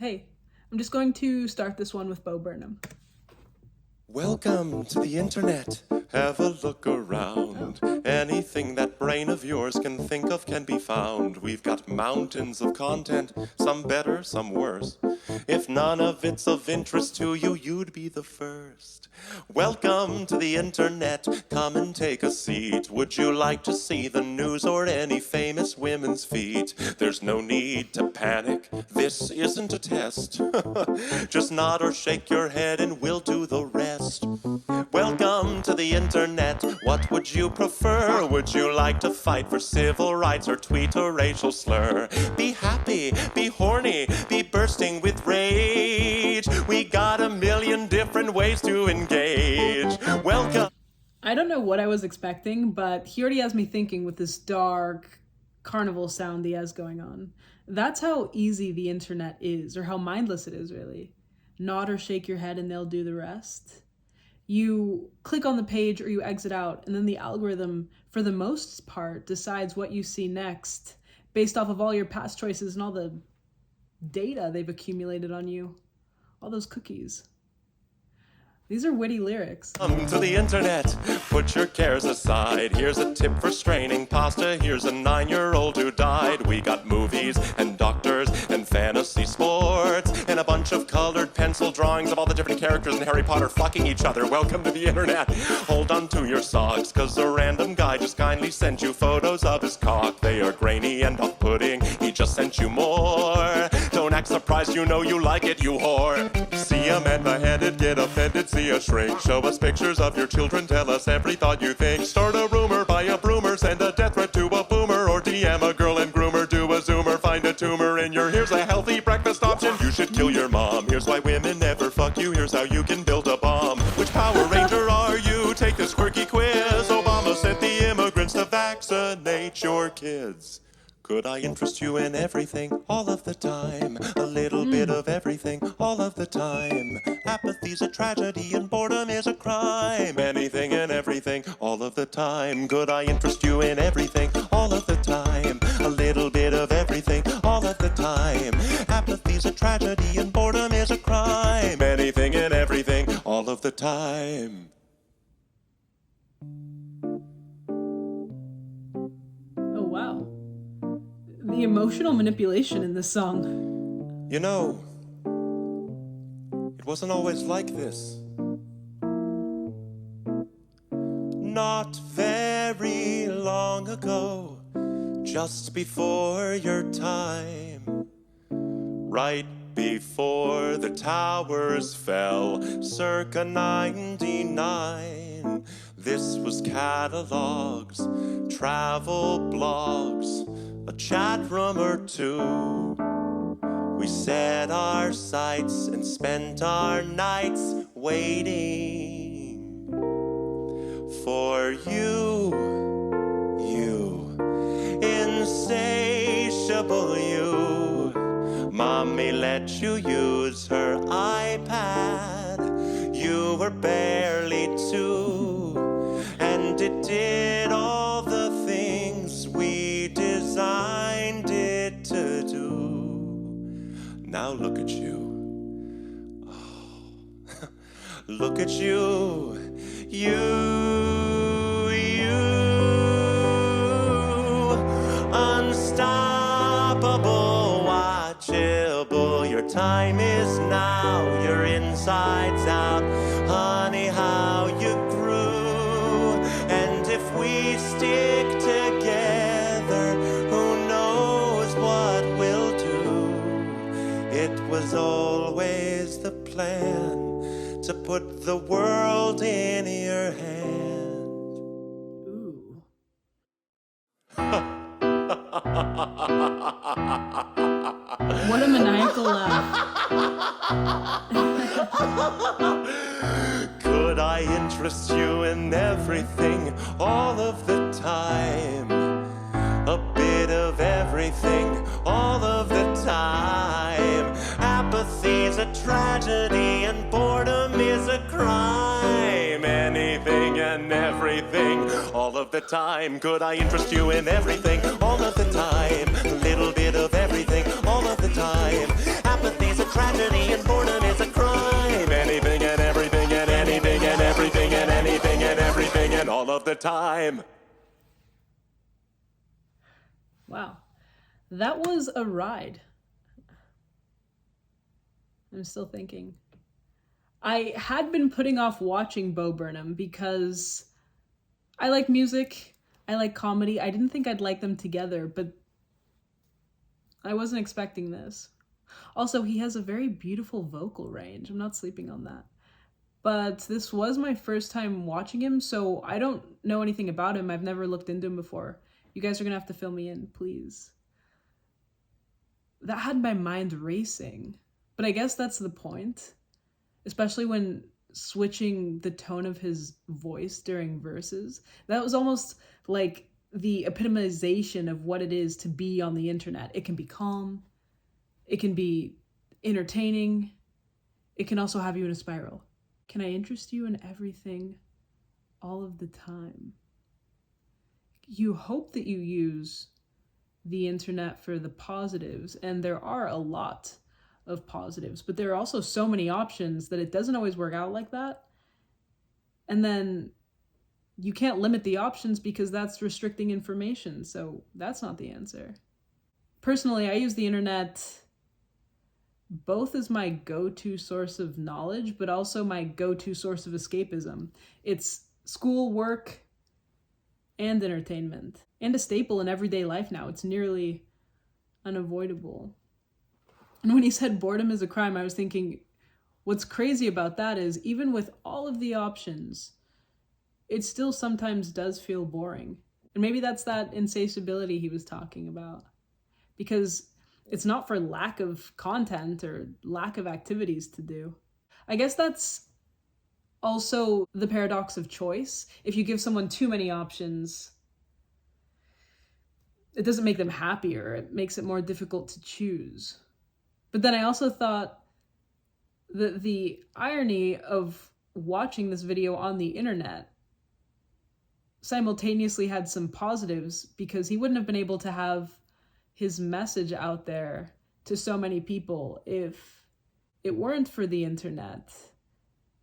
Hey, I'm just going to start this one with Bo Burnham. Welcome to the internet. Have a look around. Anything that brain of yours can think of can be found. We've got mountains of content, some better, some worse. If none of it's of interest to you, you'd be the first. Welcome to the internet. Come and take a seat. Would you like to see the news or any famous women's feet? There's no need to panic. This isn't a test. Just nod or shake your head and we'll do the rest. Welcome to the internet. What would you prefer? Would you like to fight for civil rights or tweet a racial slur? Be happy, be horny, be bursting with rage. We got a million different ways to engage. Welcome. I don't know what I was expecting, but he already has me thinking with this dark carnival sound he has going on. That's how easy the internet is, or how mindless it is, really. Nod or shake your head and they'll do the rest. You click on the page or you exit out, and then the algorithm, for the most part, decides what you see next based off of all your past choices and all the data they've accumulated on you. All those cookies. These are witty lyrics. Come to the internet, put your cares aside. Here's a tip for straining pasta. Here's a 9-year-old who died. We got movies and doctors and fantasy sports and a bunch of colored pencil drawings of all the different characters in Harry Potter fucking each other. Welcome to the internet. Hold on to your socks, cause a random guy just kindly sent you photos of his cock. They are grainy and off-putting. He just sent you more. Don't act surprised, you know you like it, you whore. See a man beheaded, get offended, see a shrink. Show us pictures of your children, tell us every thought you think. Start a rumor, buy a broomer, send a death threat to a boomer, or DM a girl and groomer, do a zoomer, find a tumor in your here's a healthy breakfast option. You should kill your mom. Here's why women never fuck you. Here's how you can build a bomb. Which Power Ranger are you? Take this quirky quiz. Obama sent the immigrants to vaccinate your kids. Could I interest you in everything, all of the time? A little bit of everything, all of the time. Apathy's a tragedy and boredom is a crime. Anything and everything, all of the time. Could I interest you in everything, all of the time? A little bit of everything, all of the time. Apathy's a tragedy and boredom is a crime. Anything and everything, all of the time. Oh, wow. The emotional manipulation in this song. You know, it wasn't always like this. Not very long ago, just before your time, right before the towers fell, circa 99. This was catalogs, travel blogs, a chat room or two. We set our sights and spent our nights waiting for you, insatiable you. Mommy let you use her iPad. You were barely 2, and it did all the things we designed it to do. Now look at you. Oh, look at you. Unstoppable, watchable. Your time is now. Your insides out. Honey, how you grew. And if we stick together, who knows what we'll do. It was always the plan to put the world in your hand. Ooh. What a maniacal laugh. Could I interest you in everything, all of the time? A bit of everything, all of the time. Apathy's a tragedy and boredom is a crime. Anything and everything, all of the time. Could I interest you in everything, all of the time? A little bit of everything, all of the time. Apathy's a tragedy. time. Wow. That was a ride. I'm still thinking. I had been putting off watching Bo Burnham because I like music, I like comedy. I didn't think I'd like them together, but I wasn't expecting this. Also, he has a very beautiful vocal range. I'm not sleeping on that. But this was my first time watching him, so I don't know anything about him. I've never looked into him before. You guys are gonna have to fill me in, please. That had my mind racing. But I guess that's the point. Especially when switching the tone of his voice during verses. That was almost like the epitomization of what it is to be on the internet. It can be calm, it can be entertaining, it can also have you in a spiral. Can I interest you in everything all of the time? You hope that you use the internet for the positives, and there are a lot of positives, but there are also so many options that it doesn't always work out like that. And then you can't limit the options because that's restricting information, so that's not the answer. Personally, I use the internet both as my go-to source of knowledge, but also my go-to source of escapism. It's school, work, and entertainment, and a staple in everyday life now. It's nearly unavoidable. And when he said boredom is a crime, I was thinking, what's crazy about that is even with all of the options, it still sometimes does feel boring. And maybe that's that insatiability he was talking about. Because it's not for lack of content or lack of activities to do. I guess that's also the paradox of choice. If you give someone too many options, it doesn't make them happier. It makes it more difficult to choose. But then I also thought that the irony of watching this video on the internet simultaneously had some positives, because he wouldn't have been able to have his message out there to so many people if it weren't for the internet.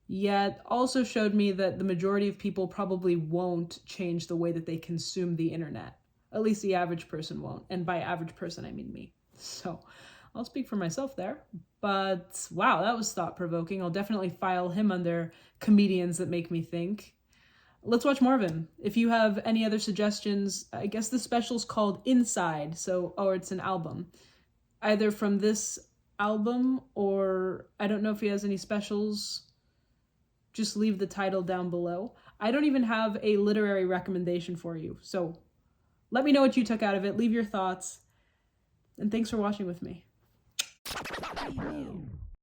Yet also showed me that the majority of people probably won't change the way that they consume the internet. At least the average person won't. And by average person, I mean me. So I'll speak for myself there. But wow, that was thought-provoking. I'll definitely file him under comedians that make me think. Let's watch more of him. If you have any other suggestions, I guess the special's called Inside, or it's an album. Either from this album, or I don't know if he has any specials. Just leave the title down below. I don't even have a literary recommendation for you, so let me know what you took out of it. Leave your thoughts. And thanks for watching with me.